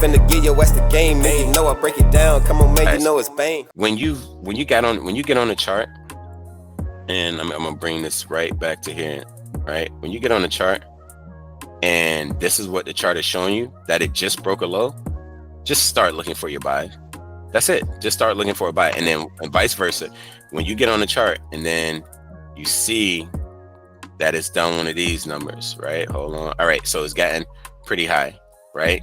finna get your ass the game, man. You know I break it down. Come on, man, you know it's Bain. When you get on the chart, and I'm gonna bring this right back to here, right? When you get on the chart, and this is what the chart is showing you, that it just broke a low, just start looking for your buy. That's it. Just start looking for a buy, and then vice versa. When you get on the chart and then you see that it's done one of these numbers, right? Hold on. All right, so it's gotten pretty high, right?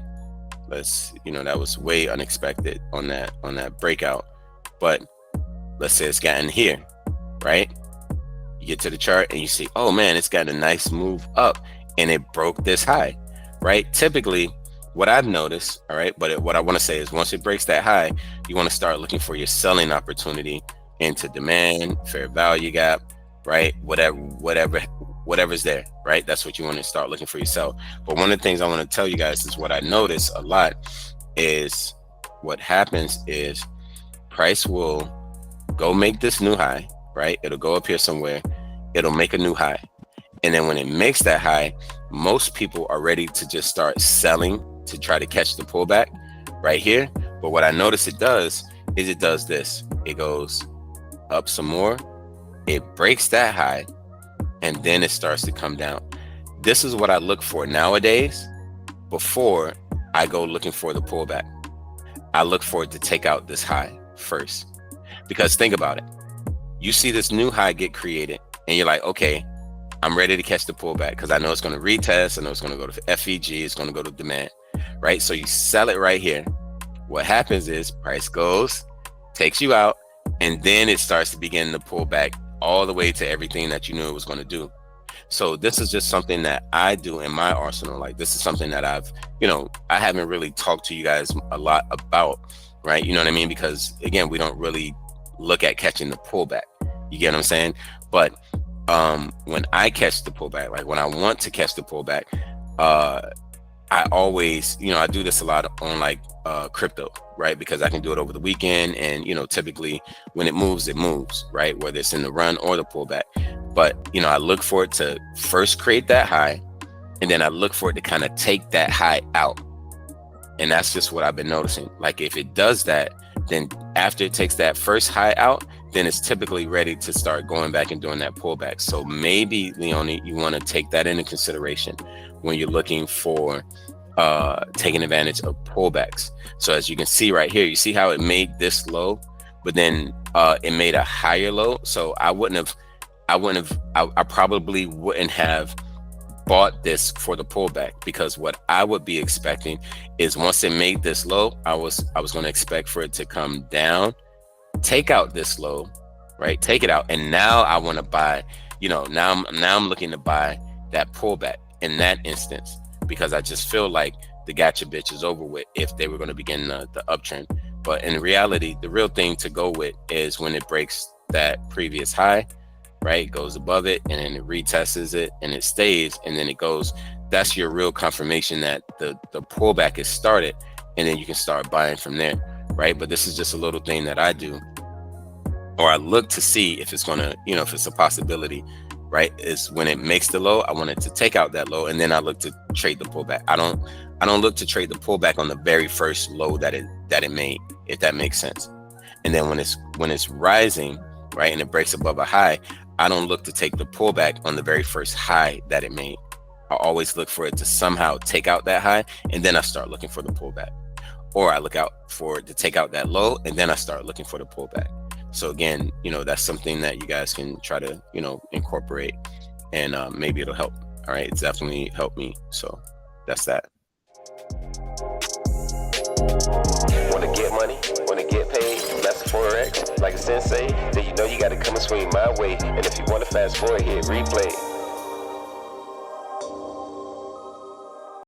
Let's, that was way unexpected on that breakout. But let's say it's gotten here, right? You get to the chart and you see, oh man, it's got a nice move up and it broke this high, right? Typically, what I've noticed, all right, but what I want to say is once it breaks that high, you want to start looking for your selling opportunity into demand, fair value gap, right? Whatever's there, right? That's what you want to start looking for yourself. But one of the things I want to tell you guys is what I notice a lot is what happens is price will go make this new high, right? It'll go up here somewhere. It'll make a new high. And then when it makes that high, most people are ready to just start selling to try to catch the pullback right here. But what I notice it does is it does this. It goes up some more. It breaks that high. And then it starts to come down. This is what I look for nowadays before I go looking for the pullback. I look for it to take out this high first. Because think about it. You see this new high get created and you're like, okay, I'm ready to catch the pullback because I know it's going to retest. I know it's going to go to FEG. It's going to go to demand, right? So you sell it right here. What happens is price goes, takes you out, and then it starts to begin to pull back all the way to everything that you knew it was going to do. So this is just something that I do in my arsenal. Like this is something that I've, I haven't really talked to you guys a lot about, right? You know what I mean? Because again, we don't really look at catching the pullback. You get what I'm saying? But when I catch the pullback, like when I want to catch the pullback, I always, I do this a lot on like crypto, right? Because I can do it over the weekend and, typically when it moves, right? Whether it's in the run or the pullback. But, I look for it to first create that high and then I look for it to kind of take that high out. And that's just what I've been noticing. Like if it does that, then after it takes that first high out, then it's typically ready to start going back and doing that pullback. So maybe, Leonie, you want to take that into consideration when you're looking for taking advantage of pullbacks. So as you can see right here, you see how it made this low, but then it made a higher low. So I probably wouldn't have bought this for the pullback, because what I would be expecting is once it made this low, I was going to expect for it to come down, take out this low, right? Take it out. And now I want to buy, now I'm looking to buy that pullback in that instance, because I just feel like the gotcha bitch is over with if they were going to begin the uptrend. But in reality, the real thing to go with is when it breaks that previous high, right? It goes above it and then it retests it and it stays and then it goes. That's your real confirmation that the pullback is started, and then you can start buying from there, right? But this is just a little thing that I do, or I look to see if it's going to, if it's a possibility, right? Is when it makes the low, I want it to take out that low, and then I look to trade the pullback. I don't look to trade the pullback on the very first low that it made, if that makes sense. And then when it's rising, right, and it breaks above a high, I don't look to take the pullback on the very first high that it made. I always look for it to somehow take out that high, and then I start looking for the pullback. Or I look out for it to take out that low, and then I start looking for the pullback. So again, that's something that you guys can try to, incorporate, and maybe it'll help. All right, it's definitely helped me. So that's that. Want to get money? Want to get paid? That's Forex. Like a sensei, then you got to come and swing my way. And if you want to fast forward, hit replay.